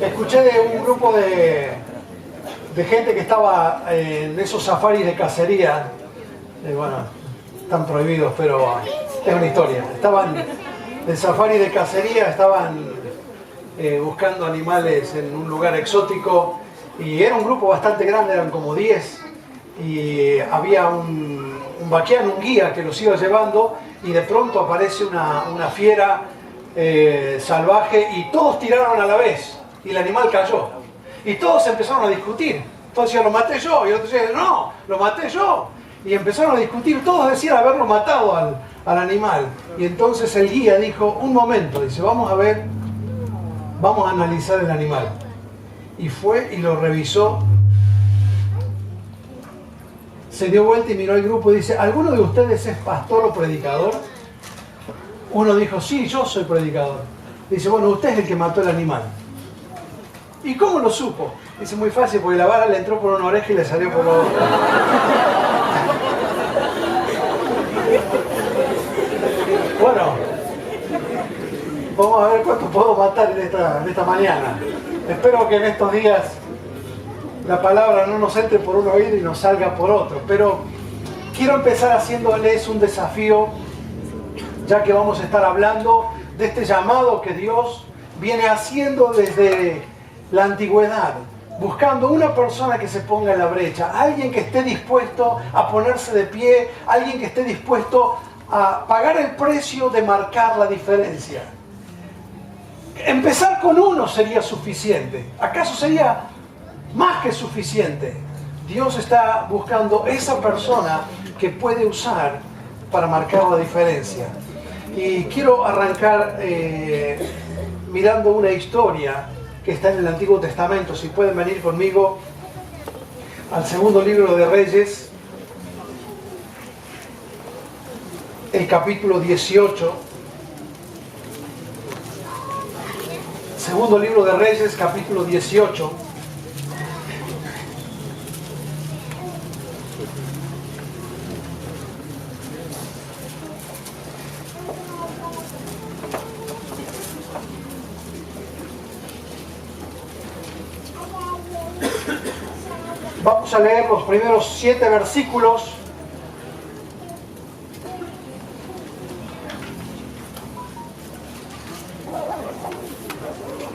Escuché de un grupo de gente que estaba en esos safaris de cacería. Bueno, están prohibidos, pero es una historia. Estaban en safari de cacería, estaban buscando animales en un lugar exótico, y era un grupo bastante grande, eran como 10, y había un vaqueano, un guía que los iba llevando, y de pronto aparece una fiera salvaje, y todos tiraron a la vez, y el animal cayó. Y todos empezaron a discutir. Todos decían, lo maté yo, y el otro decía, no, lo maté yo. Y empezaron a discutir, todos decían haberlo matado al animal. Y entonces el guía dijo, un momento, dice, vamos a ver, vamos a analizar el animal. Y fue y lo revisó. Se dio vuelta y miró al grupo y dice, ¿alguno de ustedes es pastor o predicador? Uno dijo, sí, yo soy predicador. Dice, bueno, usted es el que mató el animal. ¿Y cómo lo supo? Dice, muy fácil, porque la vara le entró por una oreja y le salió por la otra. Bueno, vamos a ver cuánto puedo matar en esta mañana. Espero que en estos días la palabra no nos entre por un oído y nos salga por otro. Pero quiero empezar haciéndoles un desafío, ya que vamos a estar hablando de este llamado que Dios viene haciendo desde la antigüedad, buscando una persona que se ponga en la brecha, alguien que esté dispuesto a ponerse de pie, alguien que esté dispuesto a pagar el precio de marcar la diferencia. Empezar con uno sería suficiente. ¿Acaso sería más que suficiente? Dios está buscando esa persona que puede usar para marcar la diferencia. Y quiero arrancar mirando una historia que está en el Antiguo Testamento. Si pueden venir conmigo al segundo libro de Reyes, el capítulo 18. Segundo libro de Reyes, capítulo 18. Vamos a leer los primeros 7 versículos.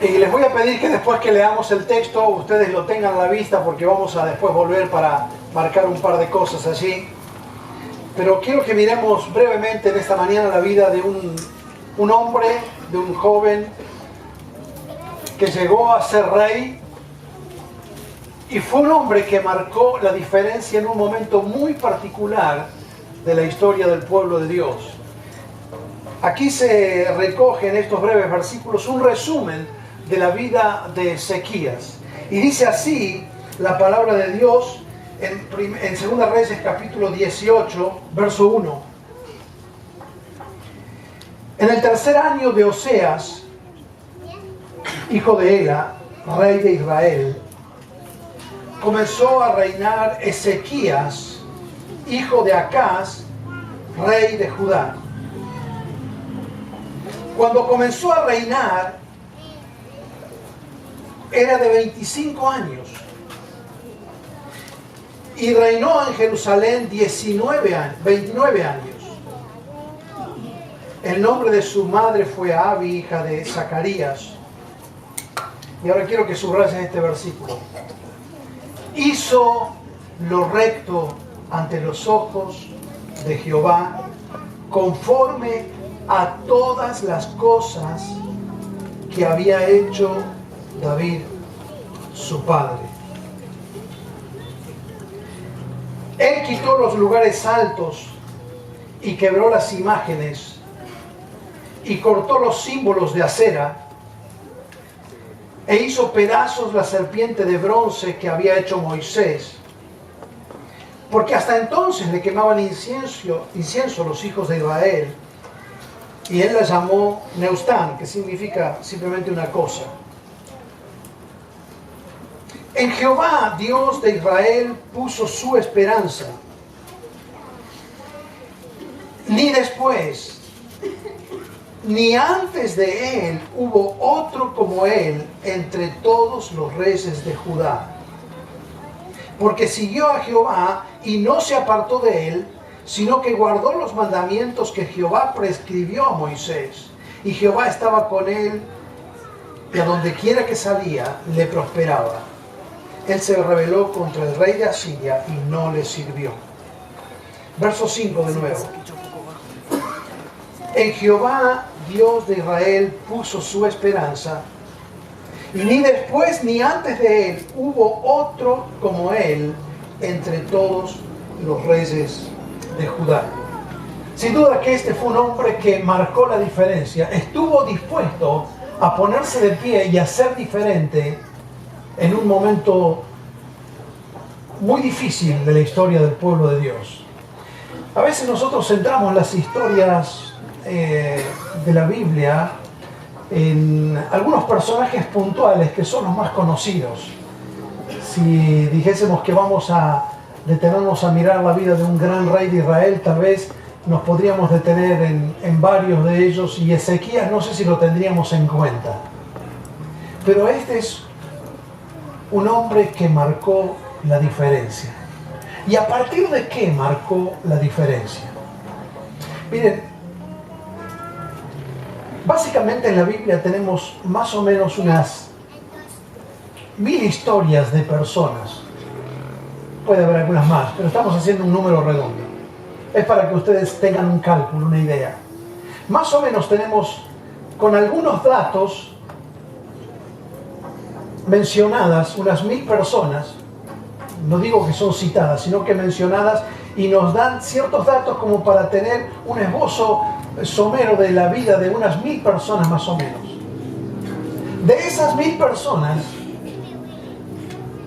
Y les voy a pedir que después que leamos el texto, ustedes lo tengan a la vista, porque vamos a después volver para marcar un par de cosas allí. Pero quiero que miremos brevemente en esta mañana la vida de un hombre, de un joven que llegó a ser rey. Y fue un hombre que marcó la diferencia en un momento muy particular de la historia del pueblo de Dios. Aquí se recoge en estos breves versículos un resumen de la vida de Ezequías. Y dice así la palabra de Dios en 2 Reyes capítulo 18, verso 1. En el tercer año de Oseas, hijo de Ela, rey de Israel, comenzó a reinar Ezequías, hijo de Acaz, rey de Judá. Cuando comenzó a reinar, era de 25 años. Y reinó en Jerusalén 29 años. El nombre de su madre fue Abi, hija de Zacarías. Y ahora quiero que subrayes este versículo. Hizo lo recto ante los ojos de Jehová, conforme a todas las cosas que había hecho David, su padre. Él quitó los lugares altos y quebró las imágenes y cortó los símbolos de acera, e hizo pedazos la serpiente de bronce que había hecho Moisés, porque hasta entonces le quemaban incienso los hijos de Israel, y él la llamó Neustán, que significa simplemente una cosa. En Jehová, Dios de Israel, puso su esperanza. Ni después ni antes de él hubo otro como él entre todos los reyes de Judá. Porque siguió a Jehová y no se apartó de él, sino que guardó los mandamientos que Jehová prescribió a Moisés. Y Jehová estaba con él, y a donde quiera que salía, le prosperaba. Él se rebeló contra el rey de Asiria y no le sirvió. Verso 5 de nuevo. En Jehová, Dios de Israel, puso su esperanza, y ni después ni antes de él hubo otro como él entre todos los reyes de Judá. Sin duda que este fue un hombre que marcó la diferencia. Estuvo dispuesto a ponerse de pie y a ser diferente en un momento muy difícil de la historia del pueblo de Dios. A veces nosotros centramos las historias de la Biblia en algunos personajes puntuales que son los más conocidos. Si dijésemos que vamos a detenernos a mirar la vida de un gran rey de Israel, tal vez nos podríamos detener en varios de ellos, y Ezequías no sé si lo tendríamos en cuenta. Pero este es un hombre que marcó la diferencia. ¿Y a partir de qué marcó la diferencia? Miren, básicamente en la Biblia tenemos más o menos unas 1000 historias de personas. Puede haber algunas más, pero estamos haciendo un número redondo. Es para que ustedes tengan un cálculo, una idea. Más o menos tenemos, con algunos datos, mencionadas unas 1000 personas. No digo que son citadas, sino que mencionadas, y nos dan ciertos datos como para tener un esbozo somero de la vida de unas 1000 personas más o menos. De esas 1000 personas,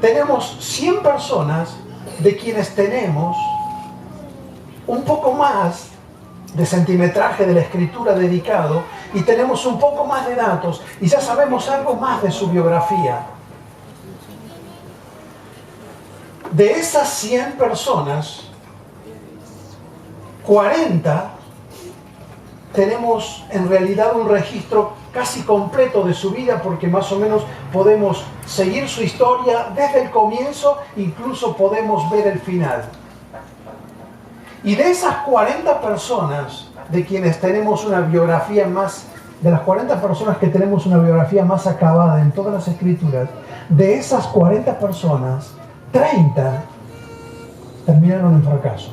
tenemos 100 personas de quienes tenemos un poco más de centimetraje de la escritura dedicado, y tenemos un poco más de datos y ya sabemos algo más de su biografía. De esas 100 personas, 40 tenemos en realidad un registro casi completo de su vida, porque más o menos podemos seguir su historia desde el comienzo, incluso podemos ver el final. Y de esas 40 personas de quienes tenemos una biografía más, de las 40 personas que tenemos una biografía más acabada en todas las escrituras, de esas 40 personas, 30 terminaron en fracaso.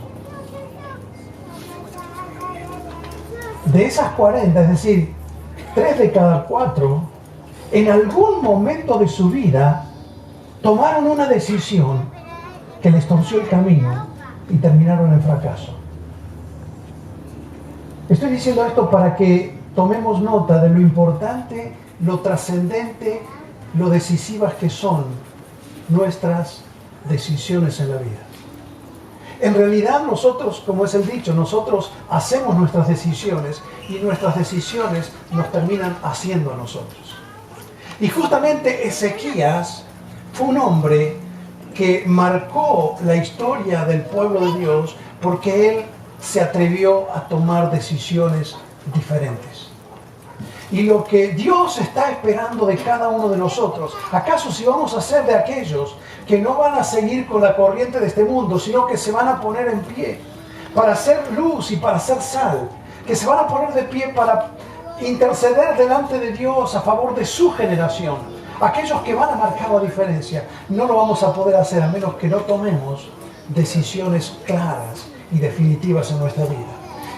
De esas 40, es decir, 3 de cada 4, en algún momento de su vida tomaron una decisión que les torció el camino y terminaron en fracaso. Estoy diciendo esto para que tomemos nota de lo importante, lo trascendente, lo decisivas que son nuestras decisiones en la vida. En realidad nosotros, como es el dicho, nosotros hacemos nuestras decisiones, y nuestras decisiones nos terminan haciendo a nosotros. Y justamente Ezequías fue un hombre que marcó la historia del pueblo de Dios porque él se atrevió a tomar decisiones diferentes. Y lo que Dios está esperando de cada uno de nosotros, ¿acaso si vamos a ser de aquellos que no van a seguir con la corriente de este mundo, sino que se van a poner en pie para hacer luz y para hacer sal, que se van a poner de pie para interceder delante de Dios a favor de su generación, aquellos que van a marcar la diferencia? No lo vamos a poder hacer a menos que no tomemos decisiones claras y definitivas en nuestra vida.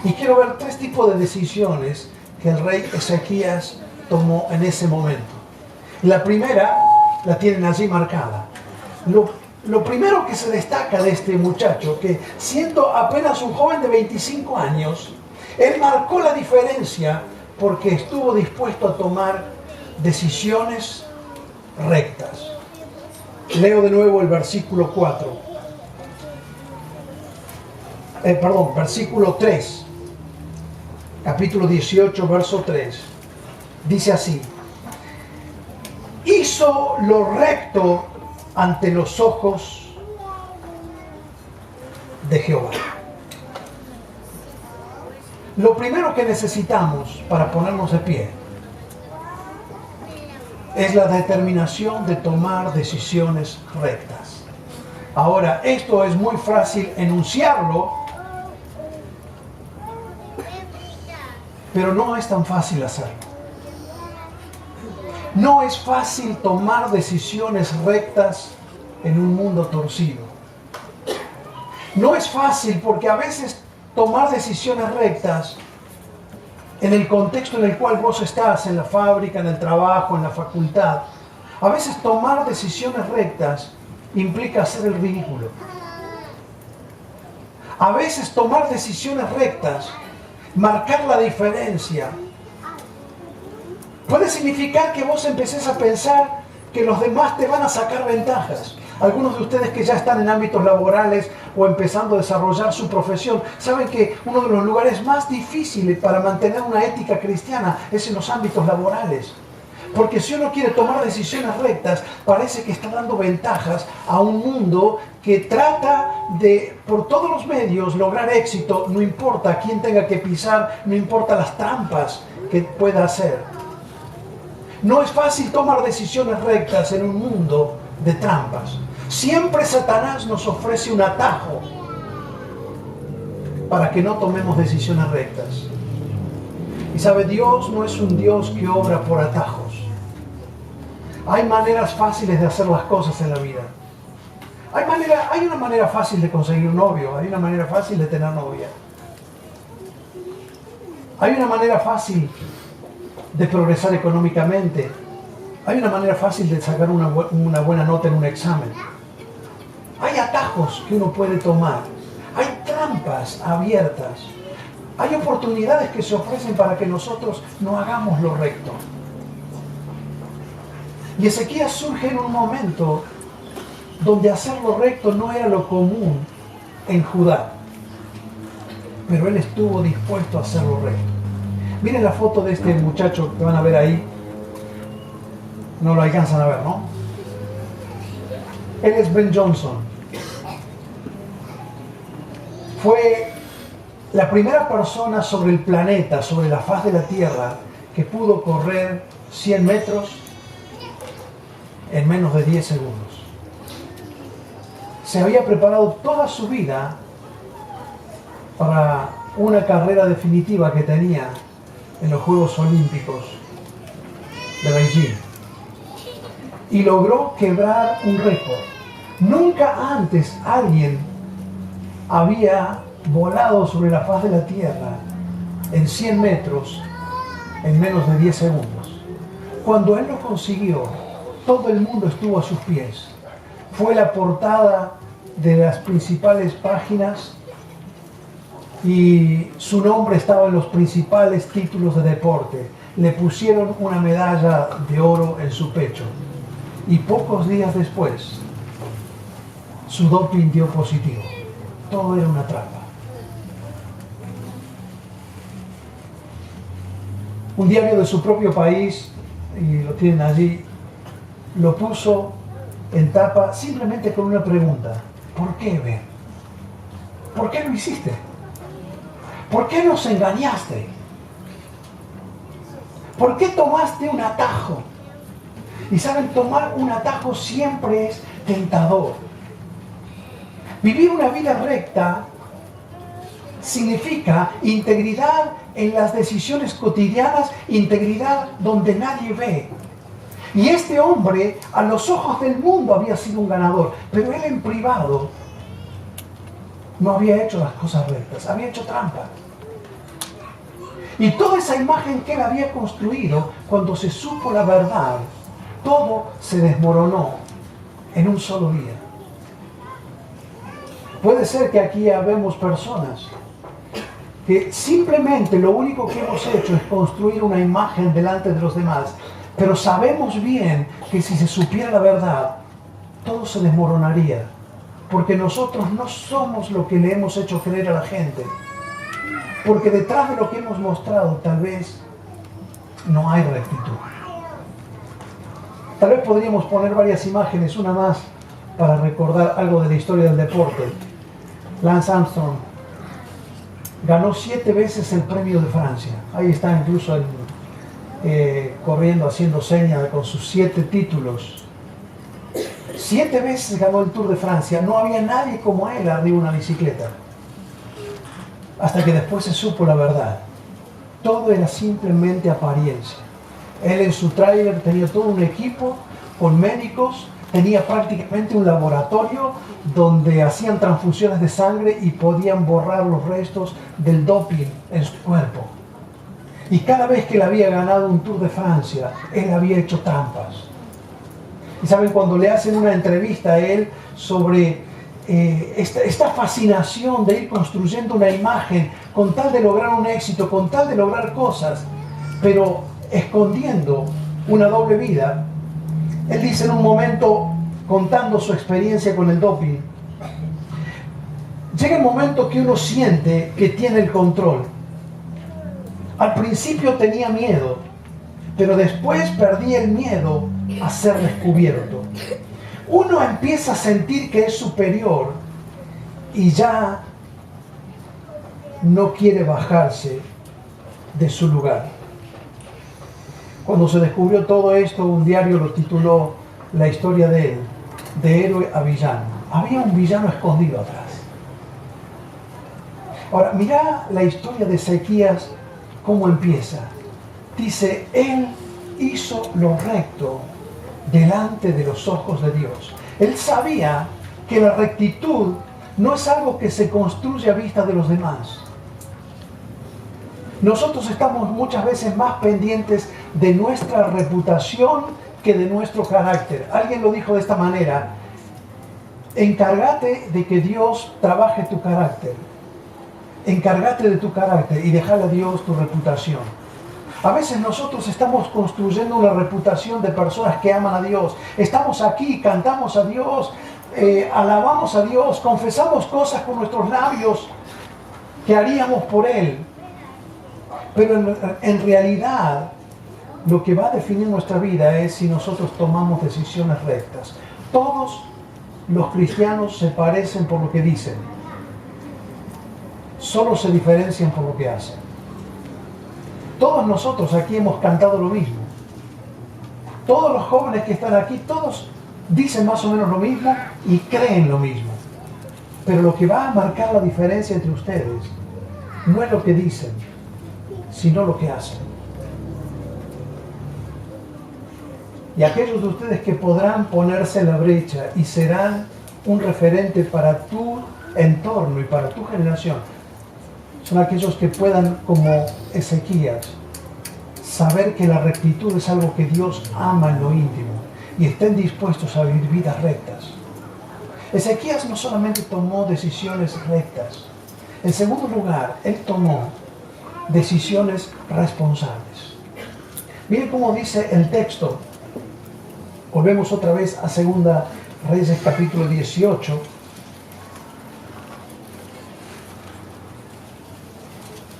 Y quiero ver 3 tipos de decisiones que el rey Ezequías tomó en ese momento. La primera la tienen allí marcada. Lo primero que se destaca de este muchacho, que siendo apenas un joven de 25 años, él marcó la diferencia porque estuvo dispuesto a tomar decisiones rectas. Leo de nuevo el versículo 4. Versículo 3. Capítulo 18, verso 3. Dice así: hizo lo recto ante los ojos de Jehová. Lo primero que necesitamos para ponernos de pie es la determinación de tomar decisiones rectas. Ahora, esto es muy fácil enunciarlo, pero no es tan fácil hacerlo. No es fácil tomar decisiones rectas en un mundo torcido. No es fácil porque a veces tomar decisiones rectas en el contexto en el cual vos estás, en la fábrica, en el trabajo, en la facultad, a veces tomar decisiones rectas implica hacer el ridículo. A veces tomar decisiones rectas, marcar la diferencia, puede significar que vos empecés a pensar que los demás te van a sacar ventajas. Algunos de ustedes que ya están en ámbitos laborales o empezando a desarrollar su profesión, saben que uno de los lugares más difíciles para mantener una ética cristiana es en los ámbitos laborales. Porque si uno quiere tomar decisiones rectas, parece que está dando ventajas a un mundo que trata de, por todos los medios, lograr éxito, no importa quién tenga que pisar, no importa las trampas que pueda hacer. No es fácil tomar decisiones rectas en un mundo de trampas. Siempre Satanás nos ofrece un atajo para que no tomemos decisiones rectas. Y sabe, Dios no es un Dios que obra por atajos. Hay maneras fáciles de hacer las cosas en la vida. Hay una manera fácil de conseguir un novio, hay una manera fácil de tener novia. Hay una manera fácil de progresar económicamente. Hay una manera fácil de sacar una buena nota en un examen. Hay atajos que uno puede tomar. Hay trampas abiertas. Hay oportunidades que se ofrecen para que nosotros no hagamos lo recto. Y Ezequías surge en un momento donde hacer lo recto no era lo común en Judá. Pero él estuvo dispuesto a hacer lo recto. Miren la foto de este muchacho que van a ver ahí. No lo alcanzan a ver, ¿no? Él es Ben Johnson. Fue la primera persona sobre el planeta, sobre la faz de la Tierra, que pudo correr 100 metros en menos de 10 segundos. Se había preparado toda su vida para una carrera definitiva que tenía en los Juegos Olímpicos de Beijing. Y logró quebrar un récord. Nunca antes alguien había volado sobre la faz de la Tierra en 100 metros en menos de 10 segundos. Cuando él lo consiguió, todo el mundo estuvo a sus pies. Fue la portada de las principales páginas y su nombre estaba en los principales títulos de deporte. Le pusieron una medalla de oro en su pecho. Y pocos días después, su doping dio positivo. Todo era una trampa. Un diario de su propio país, y lo tienen allí, lo puso en tapa simplemente con una pregunta. ¿Por qué, Ben? ¿Por qué lo hiciste? ¿Por qué nos engañaste? ¿Por qué tomaste un atajo? Y saben, tomar un atajo siempre es tentador. Vivir una vida recta significa integridad en las decisiones cotidianas, integridad donde nadie ve. Y este hombre, a los ojos del mundo, había sido un ganador, pero él en privado no había hecho las cosas rectas, había hecho trampa. Y toda esa imagen que él había construido, cuando se supo la verdad, todo se desmoronó en un solo día. Puede ser que aquí habemos personas que simplemente lo único que hemos hecho es construir una imagen delante de los demás, pero sabemos bien que si se supiera la verdad, todo se desmoronaría, porque nosotros no somos lo que le hemos hecho creer a la gente, porque detrás de lo que hemos mostrado tal vez no hay rectitud. Tal vez podríamos poner varias imágenes, una más para recordar algo de la historia del deporte. Lance Armstrong Ganó 7 veces el premio de Francia. Ahí está incluso corriendo, haciendo señas con sus 7 títulos. 7 veces ganó el Tour de Francia. No había nadie como él arriba de una bicicleta. Hasta que después se supo la verdad. Todo era simplemente apariencia. Él en su tráiler tenía todo un equipo con médicos, tenía prácticamente un laboratorio donde hacían transfusiones de sangre y podían borrar los restos del doping en su cuerpo. Y cada vez que él había ganado un Tour de Francia, él había hecho trampas. Y saben, cuando le hacen una entrevista a él sobre esta fascinación de ir construyendo una imagen con tal de lograr un éxito, con tal de lograr cosas, pero escondiendo una doble vida, él dice en un momento, contando su experiencia con el doping, llega el momento que uno siente que tiene el control. Al principio tenía miedo, pero después perdí el miedo a ser descubierto. Uno empieza a sentir que es superior y ya no quiere bajarse de su lugar. Cuando se descubrió todo esto, un diario lo tituló La historia de él, de héroe a villano. Había un villano escondido atrás. Ahora, mirá la historia de Ezequías, cómo empieza. Dice, él hizo lo recto delante de los ojos de Dios. Él sabía que la rectitud no es algo que se construye a vista de los demás. Nosotros estamos muchas veces más pendientes de nuestra reputación que de nuestro carácter. Alguien lo dijo de esta manera: encárgate de que Dios trabaje tu carácter. Encárgate de tu carácter y déjale a Dios tu reputación. A veces nosotros estamos construyendo una reputación de personas que aman a Dios. Estamos aquí, cantamos a Dios, alabamos a Dios, confesamos cosas con nuestros labios que haríamos por Él. Pero en realidad lo que va a definir nuestra vida es si nosotros tomamos decisiones rectas. Todos los cristianos se parecen por lo que dicen. Solo se diferencian por lo que hacen. Todos nosotros aquí hemos cantado lo mismo. Todos los jóvenes que están aquí, todos dicen más o menos lo mismo y creen lo mismo. Pero lo que va a marcar la diferencia entre ustedes no es lo que dicen, sino lo que hacen. Y aquellos de ustedes que podrán ponerse en la brecha y serán un referente para tu entorno y para tu generación, son aquellos que puedan, como Ezequías, saber que la rectitud es algo que Dios ama en lo íntimo y estén dispuestos a vivir vidas rectas. Ezequías no solamente tomó decisiones rectas, en segundo lugar, él tomó decisiones responsables. Miren cómo dice el texto. Volvemos otra vez a 2 Reyes capítulo 18.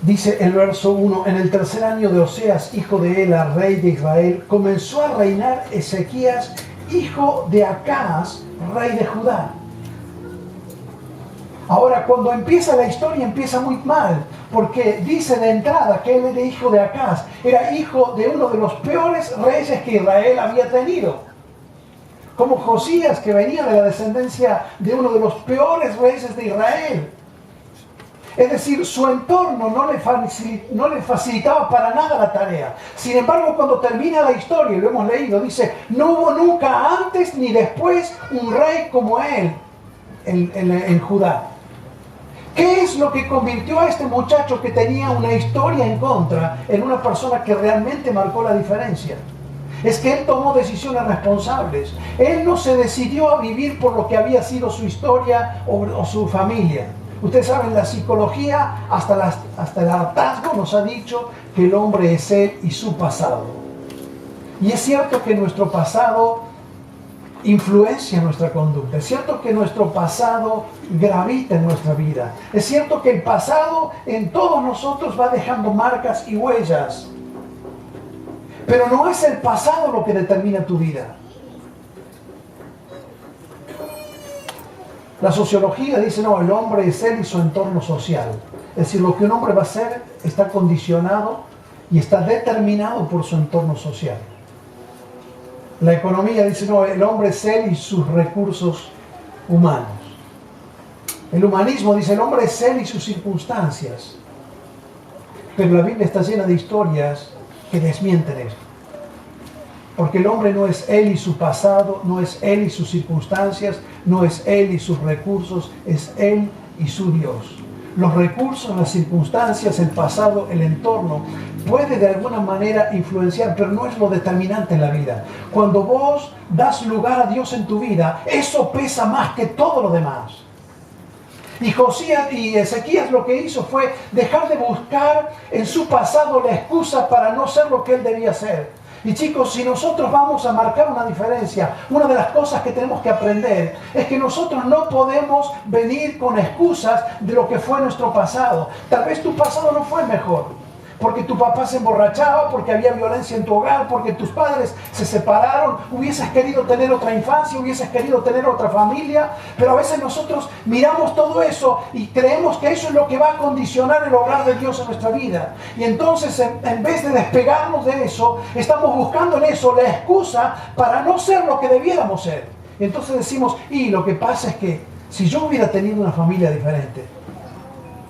Dice el verso 1, en el 3er año de Oseas, hijo de Ela, rey de Israel, comenzó a reinar Ezequías, hijo de Acaz, rey de Judá. Ahora, cuando empieza la historia, empieza muy mal, porque dice de entrada que él era hijo de Acaz, era hijo de uno de los peores reyes que Israel había tenido. Como Josías, que venía de la descendencia de uno de los peores reyes de Israel. Es decir, su entorno no le facilitaba para nada la tarea. Sin embargo, cuando termina la historia, y lo hemos leído, dice, no hubo nunca antes ni después un rey como él en Judá. ¿Qué es lo que convirtió a este muchacho que tenía una historia en contra en una persona que realmente marcó la diferencia? Es que él tomó decisiones responsables. Él no se decidió a vivir por lo que había sido su historia o su familia. Ustedes saben, la psicología, hasta el hartazgo nos ha dicho que el hombre es él y su pasado. Y es cierto que nuestro pasado influencia nuestra conducta. Es cierto que nuestro pasado gravita en nuestra vida. Es cierto que el pasado en todos nosotros va dejando marcas y huellas. Pero no es el pasado lo que determina tu vida. La sociología dice, no, el hombre es él y su entorno social. Es decir, lo que un hombre va a hacer está condicionado y está determinado por su entorno social. La economía dice, no, el hombre es él y sus recursos humanos. El humanismo dice, el hombre es él y sus circunstancias. Pero la Biblia está llena de historias que desmienten esto. Porque el hombre no es él y su pasado, no es él y sus circunstancias, no es él y sus recursos, es él y su Dios. Los recursos, las circunstancias, el pasado, el entorno, puede de alguna manera influenciar, pero no es lo determinante en la vida. Cuando vos das lugar a Dios en tu vida, eso pesa más que todo lo demás. Y Josías y Ezequías lo que hizo fue dejar de buscar en su pasado la excusa para no ser lo que él debía ser. Y chicos, si nosotros vamos a marcar una diferencia, una de las cosas que tenemos que aprender es que nosotros no podemos venir con excusas de lo que fue nuestro pasado. Tal vez tu pasado no fue mejor, porque tu papá se emborrachaba, porque había violencia en tu hogar, porque tus padres se separaron, hubieses querido tener otra infancia, hubieses querido tener otra familia, pero a veces nosotros miramos todo eso y creemos que eso es lo que va a condicionar el obrar de Dios en nuestra vida. Y entonces en vez de despegarnos de eso, estamos buscando en eso la excusa para no ser lo que debiéramos ser. Y entonces decimos, y lo que pasa es que si yo hubiera tenido una familia diferente,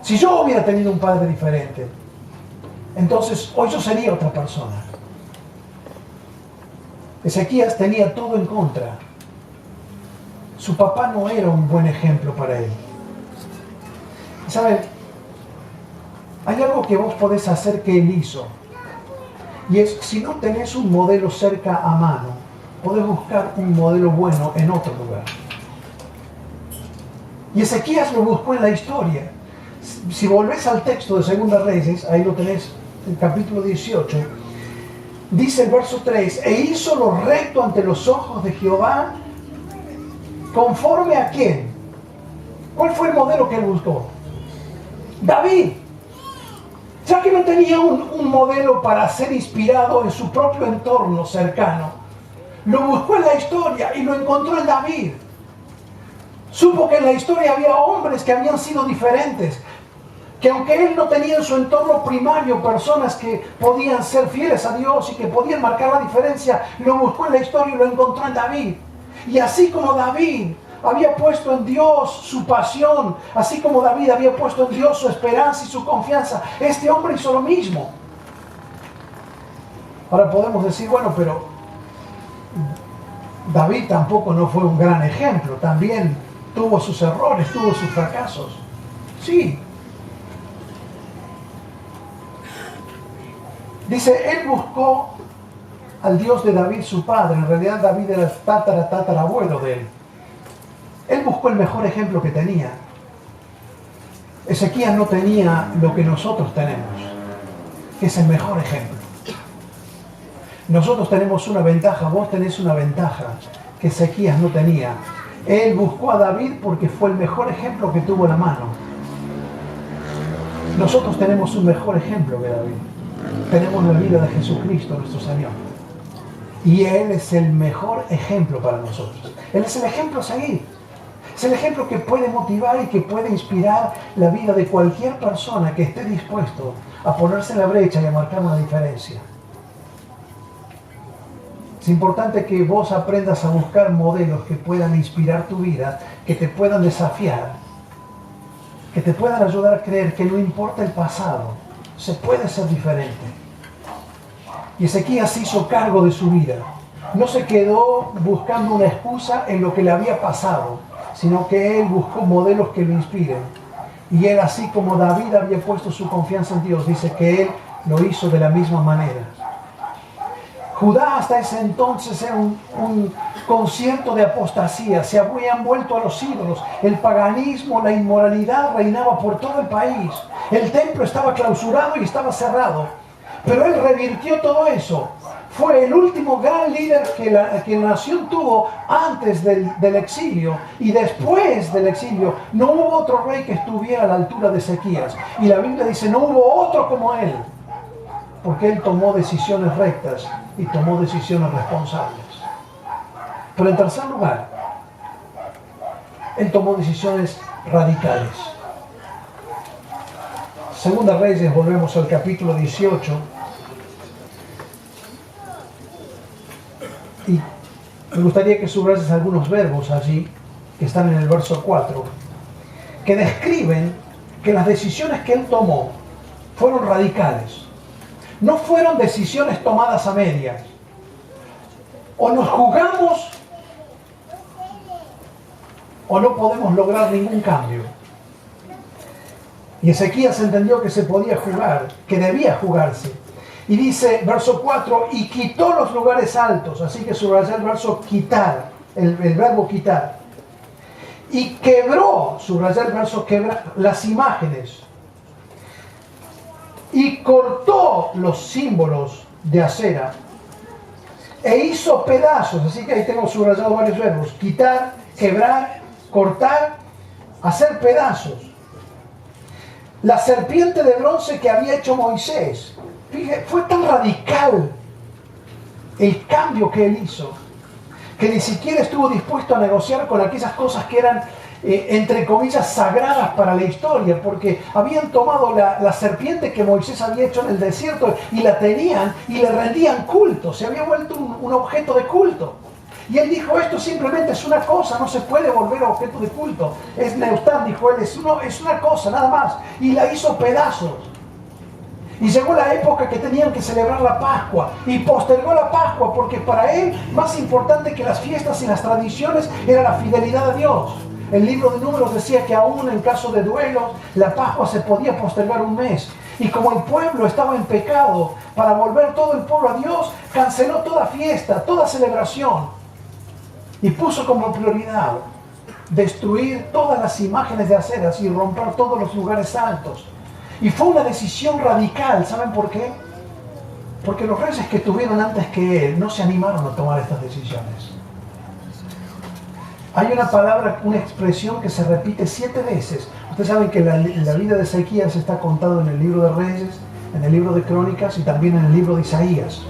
si yo hubiera tenido un padre diferente, entonces hoy yo sería otra persona. Ezequías tenía todo en contra. Su papá no era un buen ejemplo para él. ¿Saben? Hay algo que vos podés hacer que él hizo. Y es, si no tenés un modelo cerca a mano, podés buscar un modelo bueno en otro lugar. Y Ezequías lo buscó en la historia. Si volvés al texto de Segunda Reyes, ahí lo tenés, el capítulo 18, dice el verso 3, e hizo lo recto ante los ojos de Jehová, ¿conforme a quién? ¿Cuál fue el modelo que él buscó? David. Ya que no tenía un modelo para ser inspirado en su propio entorno cercano, lo buscó en la historia y lo encontró en David. Supo que en la historia había hombres que habían sido diferentes, que aunque él no tenía en su entorno primario personas que podían ser fieles a Dios y que podían marcar la diferencia, lo buscó en la historia y lo encontró en David. Y así como David había puesto en Dios su pasión, así como David había puesto en Dios su esperanza y su confianza, este hombre hizo lo mismo. Ahora podemos decir, bueno, pero David tampoco no fue un gran ejemplo, también tuvo sus errores, tuvo sus fracasos. Sí. Dice, él buscó al Dios de David, su padre. En realidad David era el tatarabuelo de él. Él buscó el mejor ejemplo que tenía. Ezequías no tenía lo que nosotros tenemos, que es el mejor ejemplo. Nosotros tenemos una ventaja, vos tenés una ventaja que Ezequías no tenía. Él buscó a David porque fue el mejor ejemplo que tuvo en la mano. Nosotros tenemos un mejor ejemplo que David. Tenemos la vida de Jesucristo, nuestro Señor. Y Él es el mejor ejemplo para nosotros. Él es el ejemplo a seguir. Es el ejemplo que puede motivar y que puede inspirar la vida de cualquier persona que esté dispuesto a ponerse en la brecha y a marcar una diferencia. Es importante que vos aprendas a buscar modelos que puedan inspirar tu vida, que te puedan desafiar, que te puedan ayudar a creer que no importa el pasado, se puede ser diferente. Y Ezequías se hizo cargo de su vida. No se quedó buscando una excusa en lo que le había pasado, sino que él buscó modelos que lo inspiren. Y él, así como David había puesto su confianza en Dios, dice que él lo hizo de la misma manera. Judá hasta ese entonces era un concierto de apostasía, se habían vuelto a los ídolos, el paganismo, la inmoralidad reinaba por todo el país, el templo estaba clausurado y estaba cerrado, pero él revirtió todo eso. Fue el último gran líder que la nación tuvo antes del exilio, y después del exilio no hubo otro rey que estuviera a la altura de Ezequías, y la Biblia dice no hubo otro como él, porque él tomó decisiones rectas y tomó decisiones responsables. Pero en tercer lugar, él tomó decisiones radicales. Segunda Reyes, volvemos al capítulo 18. Y me gustaría que subrayes algunos verbos allí, que están en el verso 4, que describen que las decisiones que él tomó fueron radicales. No fueron decisiones tomadas a medias. O nos jugamos o no podemos lograr ningún cambio. Y Ezequías entendió que se podía jugar, que debía jugarse. Y dice, verso 4, y quitó los lugares altos. Así que subrayé el verso quitar, el verbo quitar. Y quebró, subrayé el verso quebrar, las imágenes. Y cortó los símbolos de acera. E hizo pedazos. Así que ahí tengo subrayado varios verbos. Quitar, quebrar, cortar, hacer pedazos. La serpiente de bronce que había hecho Moisés. Fíjate, fue tan radical el cambio que él hizo, que ni siquiera estuvo dispuesto a negociar con aquellas cosas que eran, entre comillas, sagradas para la historia, porque habían tomado la serpiente que Moisés había hecho en el desierto y la tenían y le rendían culto, se había vuelto un objeto de culto. Y él dijo, esto simplemente es una cosa, no se puede volver objeto de culto. Es neutral, dijo él, es una cosa, nada más. Y la hizo pedazos. Y llegó la época que tenían que celebrar la Pascua. Y postergó la Pascua porque para él, más importante que las fiestas y las tradiciones, era la fidelidad a Dios. El libro de Números decía que aún en caso de duelo, la Pascua se podía postergar un mes. Y como el pueblo estaba en pecado, para volver todo el pueblo a Dios, canceló toda fiesta, toda celebración. Y puso como prioridad destruir todas las imágenes de aceras y romper todos los lugares altos. Y fue una decisión radical. ¿Saben por qué? Porque los reyes que tuvieron antes que él no se animaron a tomar estas decisiones. Hay una palabra, una expresión que se repite 7 veces. Ustedes saben que la vida de Ezequías está contada en el libro de Reyes, en el libro de Crónicas y también en el libro de Isaías.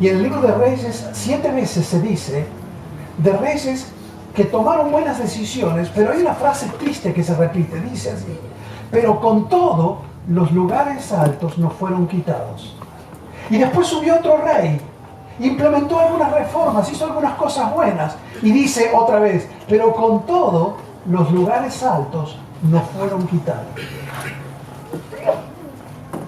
Y en el libro de Reyes 7 veces se dice de reyes que tomaron buenas decisiones, pero hay una frase triste que se repite, dice así: pero con todo los lugares altos no fueron quitados. Y después subió otro rey, implementó algunas reformas, hizo algunas cosas buenas, y dice otra vez, pero con todo los lugares altos no fueron quitados.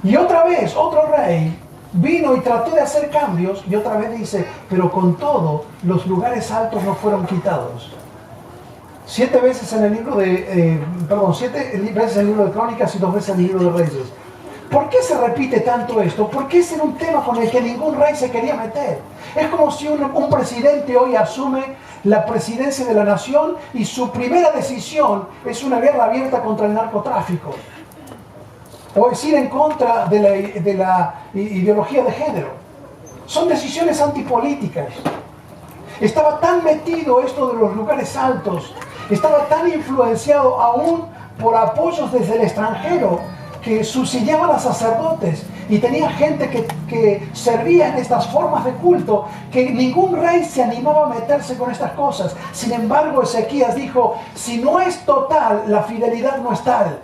Y otra vez otro rey vino y trató de hacer cambios, y otra vez dice, pero con todo, los lugares altos no fueron quitados. 7 veces en el libro de, 7 veces en el libro de Crónicas y 2 veces en el libro de Reyes. ¿Por qué se repite tanto esto? Porque ese era un tema con el que ningún rey se quería meter. Es como si un presidente hoy asume la presidencia de la nación y su primera decisión es una guerra abierta contra el narcotráfico. O es ir en contra de la ideología de género. Son decisiones antipolíticas. Estaba tan metido esto de los lugares altos, estaba tan influenciado aún por apoyos desde el extranjero, que subsidiaban a sacerdotes y tenía gente que servía en estas formas de culto, que ningún rey se animaba a meterse con estas cosas. Sin embargo, Ezequías dijo, si no es total, la fidelidad no es tal.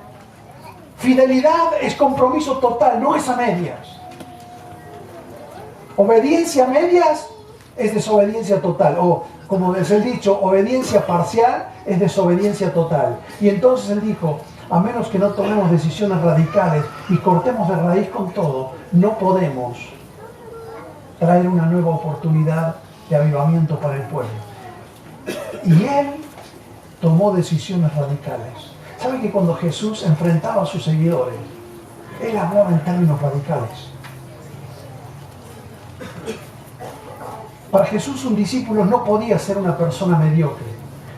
Fidelidad es compromiso total, no es a medias. Obediencia a medias es desobediencia total. O, como es el dicho, obediencia parcial es desobediencia total. Y entonces él dijo, a menos que no tomemos decisiones radicales y cortemos de raíz con todo, no podemos traer una nueva oportunidad de avivamiento para el pueblo. Y él tomó decisiones radicales. ¿Sabe que cuando Jesús enfrentaba a sus seguidores, él hablaba en términos radicales? Para Jesús un discípulo no podía ser una persona mediocre,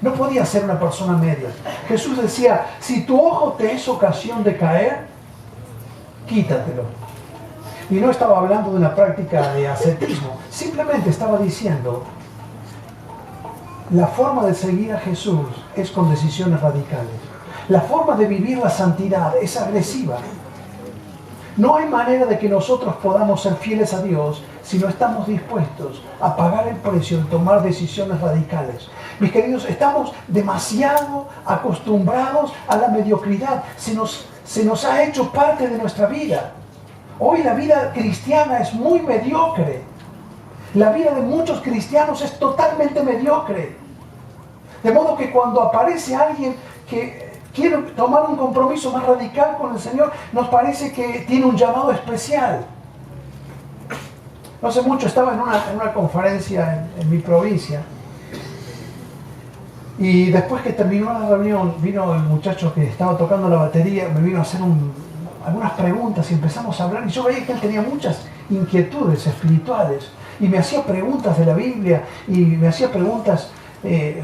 no podía ser una persona media. Jesús decía, si tu ojo te es ocasión de caer, quítatelo. Y no estaba hablando de una práctica de ascetismo, simplemente estaba diciendo, la forma de seguir a Jesús es con decisiones radicales. La forma de vivir la santidad es agresiva. No hay manera de que nosotros podamos ser fieles a Dios si no estamos dispuestos a pagar el precio de tomar decisiones radicales. Mis queridos, estamos demasiado acostumbrados a la mediocridad. Se nos se nos ha hecho parte de nuestra vida. Hoy la vida cristiana es muy mediocre. La vida de muchos cristianos es totalmente mediocre. De modo que cuando aparece alguien que quiere tomar un compromiso más radical con el Señor, nos parece que tiene un llamado especial. No hace mucho estaba en una conferencia en mi provincia, y después que terminó la reunión, vino el muchacho que estaba tocando la batería, me vino a hacer algunas preguntas y empezamos a hablar, y yo veía que él tenía muchas inquietudes espirituales, y me hacía preguntas de la Biblia, y me hacía preguntas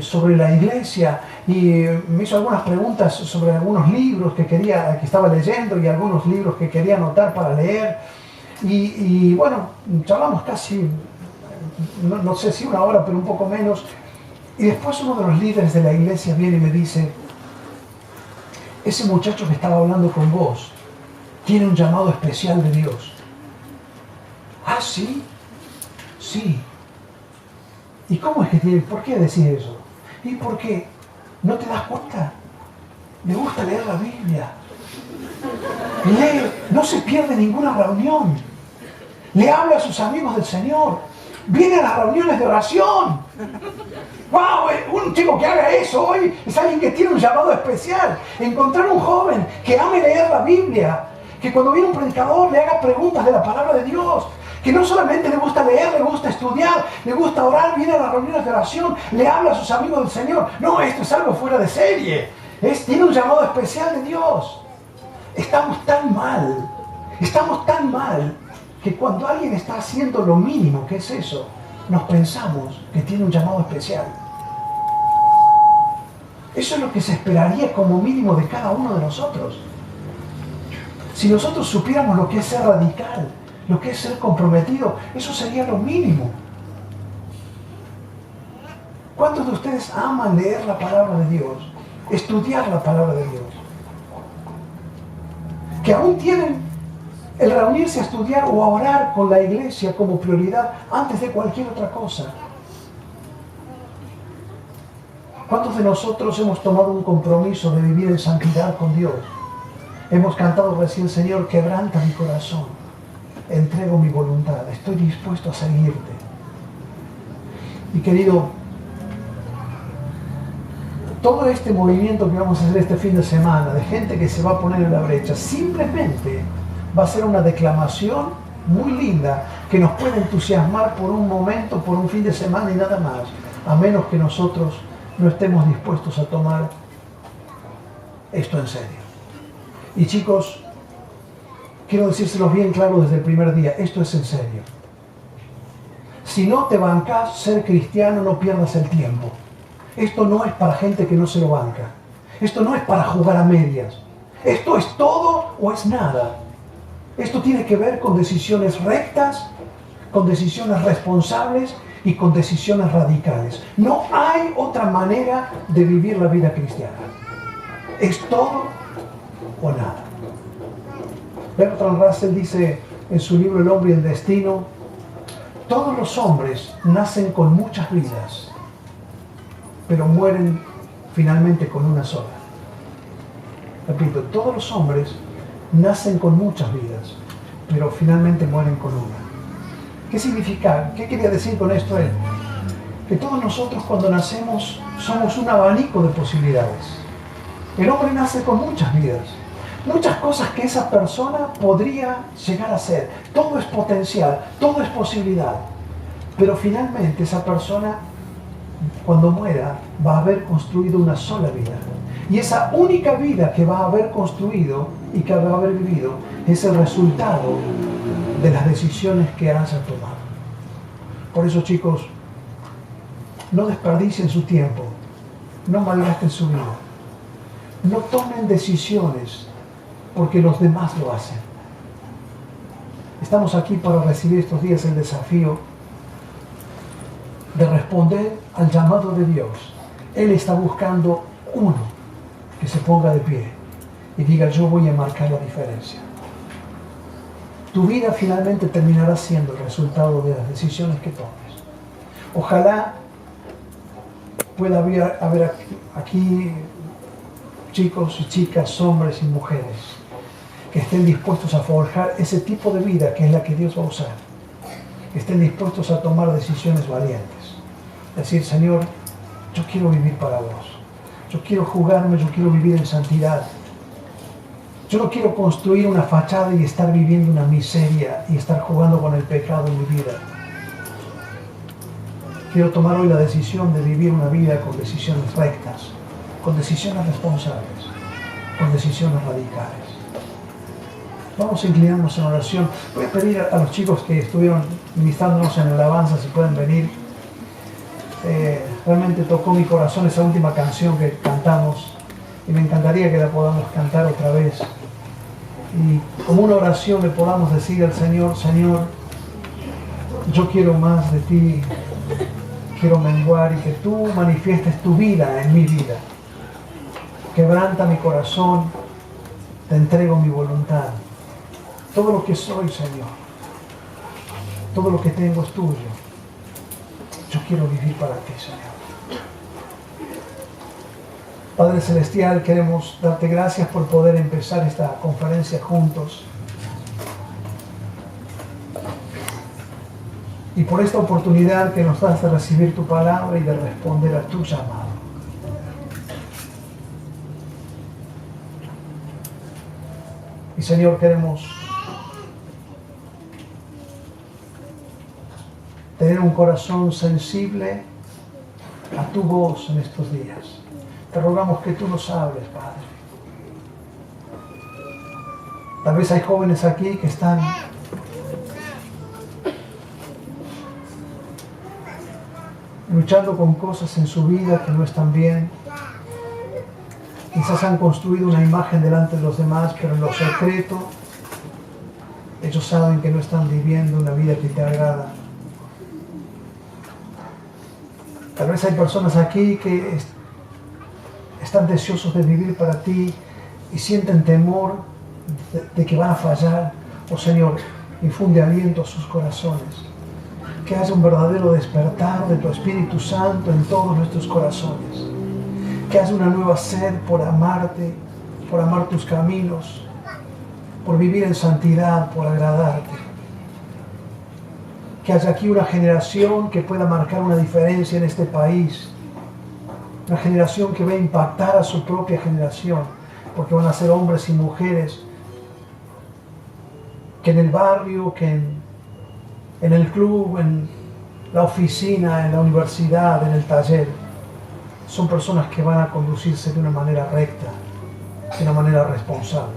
sobre la iglesia, y me hizo algunas preguntas sobre algunos libros que estaba leyendo, y algunos libros que quería anotar para leer. Y bueno, charlamos casi, no sé si una hora, pero un poco menos. Y después uno de los líderes de la iglesia viene y me dice: ese muchacho que estaba hablando con vos tiene un llamado especial de Dios. ¿Ah, sí? Sí. ¿Y cómo es que tiene? ¿Por qué decís eso? ¿Y por qué? ¿No te das cuenta? Le gusta leer la Biblia. Lee, no se pierde ninguna reunión. Le habla a sus amigos del Señor. Viene a las reuniones de oración. ¡Wow! Un chico que haga eso hoy es alguien que tiene un llamado especial. Encontrar un joven que ame leer la Biblia, que cuando viene un predicador le haga preguntas de la palabra de Dios, que no solamente le gusta leer, le gusta estudiar, le gusta orar, viene a las reuniones de oración, le habla a sus amigos del Señor. No, esto es algo fuera de serie. Tiene un llamado especial de Dios. Estamos tan mal que cuando alguien está haciendo lo mínimo, que es eso, nos pensamos que tiene un llamado especial. Eso es lo que se esperaría como mínimo de cada uno de nosotros. Si nosotros supiéramos lo que es ser radical, lo que es ser comprometido, eso sería lo mínimo. ¿Cuántos de ustedes aman leer la palabra de Dios, estudiar la palabra de Dios? Que aún tienen el reunirse a estudiar o a orar con la iglesia como prioridad antes de cualquier otra cosa. ¿Cuántos de nosotros hemos tomado un compromiso de vivir en santidad con Dios? Hemos cantado recién: Señor, quebranta mi corazón, entrego mi voluntad, estoy dispuesto a seguirte. Y querido, todo este movimiento que vamos a hacer este fin de semana, de gente que se va a poner en la brecha, simplemente va a ser una declamación muy linda que nos puede entusiasmar por un momento, por un fin de semana y nada más, a menos que nosotros no estemos dispuestos a tomar esto en serio. Y chicos, quiero decírselos bien claro desde el primer día: esto es en serio. Si no te bancás ser cristiano, no pierdas el tiempo. Esto no es para gente que no se lo banca. Esto no es para jugar a medias. Esto es todo o es nada. Esto tiene que ver con decisiones rectas, con decisiones responsables y con decisiones radicales. No hay otra manera de vivir la vida cristiana. Es todo o nada. Bertrand Russell dice en su libro El hombre y el destino: todos los hombres nacen con muchas vidas, pero mueren finalmente con una sola. Repito, todos los hombres nacen con muchas vidas, pero finalmente mueren con una. ¿Qué significa? ¿Qué quería decir con esto él? Que todos nosotros cuando nacemos somos un abanico de posibilidades. El hombre nace con muchas vidas, muchas cosas que esa persona podría llegar a ser. Todo es potencial, todo es posibilidad. Pero finalmente esa persona, cuando muera, va a haber construido una sola vida. Y esa única vida que va a haber construido y que va a haber vivido es el resultado de las decisiones que haya tomado. Por eso, chicos, no desperdicien su tiempo, no malgasten su vida, no tomen decisiones porque los demás lo hacen. Estamos aquí para recibir estos días el desafío de responder al llamado de Dios. Él está buscando uno que se ponga de pie y diga: yo voy a marcar la diferencia. Tu vida finalmente terminará siendo el resultado de las decisiones que tomes. Ojalá pueda haber aquí chicos y chicas, hombres y mujeres, que estén dispuestos a forjar ese tipo de vida que es la que Dios va a usar, que estén dispuestos a tomar decisiones valientes, decir, Señor, yo quiero vivir para vos, yo quiero jugarme, yo quiero vivir en santidad, yo no quiero construir una fachada y estar viviendo una miseria y estar jugando con el pecado en mi vida. Quiero tomar hoy la decisión de vivir una vida con decisiones rectas, con decisiones responsables, con decisiones radicales. Vamos a inclinarnos en oración. Voy a pedir a los chicos que estuvieron ministrándonos en alabanza si pueden venir. Realmente tocó mi corazón esa última canción que cantamos y me encantaría que la podamos cantar otra vez. Y como una oración le podamos decir al Señor, Señor, yo quiero más de ti, quiero menguar y que tú manifiestes tu vida en mi vida. Quebranta mi corazón, te entrego mi voluntad. Todo lo que soy, Señor, todo lo que tengo es tuyo. Yo quiero vivir para ti, Señor. Padre Celestial, queremos darte gracias por poder empezar esta conferencia juntos. Y por esta oportunidad que nos das de recibir tu palabra y de responder a tu llamado. Y Señor, queremos tener un corazón sensible a tu voz en estos días. Te rogamos que tú nos hables, Padre. Tal vez hay jóvenes aquí que están luchando con cosas en su vida que no están bien. Quizás han construido una imagen delante de los demás, pero en lo secreto ellos saben que no están viviendo una vida que te agrada. Tal vez hay personas aquí que están deseosos de vivir para ti y sienten temor de que van a fallar. Oh Señor, infunde aliento a sus corazones. Que haya un verdadero despertar de tu Espíritu Santo en todos nuestros corazones. Que haya una nueva sed por amarte, por amar tus caminos, por vivir en santidad, por agradarte. Que haya aquí una generación que pueda marcar una diferencia en este país. Una generación que va a impactar a su propia generación, porque van a ser hombres y mujeres que en el barrio, que en el club, en la oficina, en la universidad, en el taller, son personas que van a conducirse de una manera recta, de una manera responsable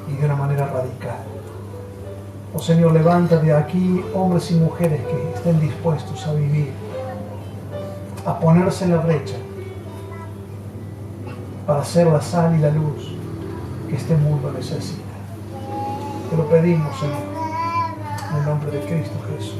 y de una manera radical. Oh Señor, levanta de aquí hombres y mujeres que estén dispuestos a vivir, a ponerse en la brecha para ser la sal y la luz que este mundo necesita. Te lo pedimos, Señor, en el nombre de Cristo Jesús.